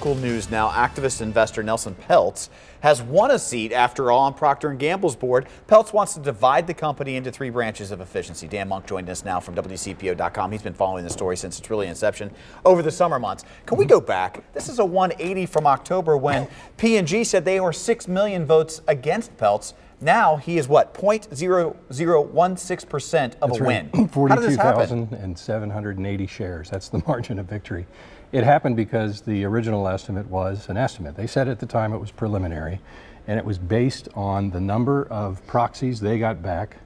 Cool news now. Activist investor Nelson Peltz has won a seat after all on Procter & Gamble's board. Peltz wants to divide the company into 3 branches of efficiency. Dan Monk joined us now from WCPO.com. He's been following the story since its really inception over the summer months. Can we go back? This is a 180 from October when P&G said they were 6 million votes against Peltz. Now he is what, 0.0016% of a win. 42,780 shares. That's the margin of victory. It happened because the original estimate was an estimate. They said at the time it was preliminary, and it was based on the number of proxies they got back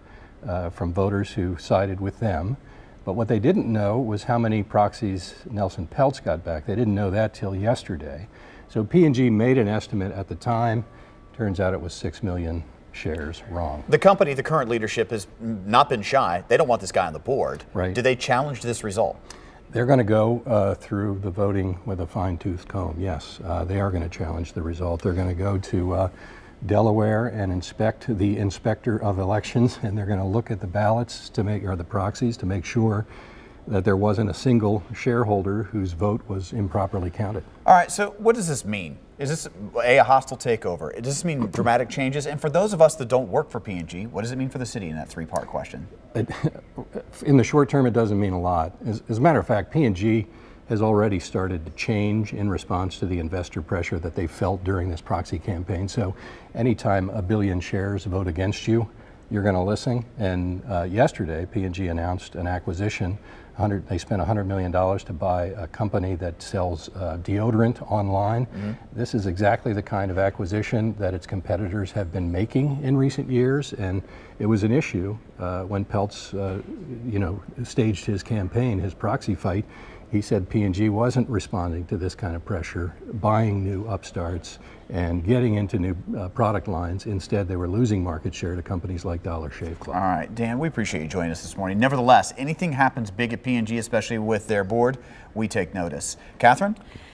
from voters who sided with them. But what they didn't know was how many proxies Nelson Peltz got back. They didn't know that till yesterday. So P&G made an estimate at the time. Turns out it was 6 million shares wrong. The company, the current leadership, has not been shy. They don't want this guy on the board. Right. Do they challenge this result? They're going to go through the voting with a fine-tooth comb, yes. They are going to challenge the result. They're going to go to Delaware and inspect the inspector of elections, and they're going to look at the ballots to make, or the proxies, to make sure that there wasn't a single shareholder whose vote was improperly counted. All right, so what does this mean? Is this a hostile takeover? Does this mean dramatic changes? And for those of us that don't work for P&G, what does it mean for the city in that 3-part question? In the short term, it doesn't mean a lot. As a matter of fact, P&G has already started to change in response to the investor pressure that they felt during this proxy campaign. So anytime 1 billion shares vote against you, you're going to listen. And yesterday, P&G announced an acquisition. They spent $100 million to buy a company that sells deodorant online. Mm-hmm. This is exactly the kind of acquisition that its competitors have been making in recent years, and it was an issue when Peltz, staged his campaign, his proxy fight. He said P&G wasn't responding to this kind of pressure, buying new upstarts and getting into new product lines. Instead, they were losing market share to companies like Dollar Shave Club. All right, Dan, we appreciate you joining us this morning. Nevertheless, anything happens big at P&G, especially with their board, we take notice. Catherine?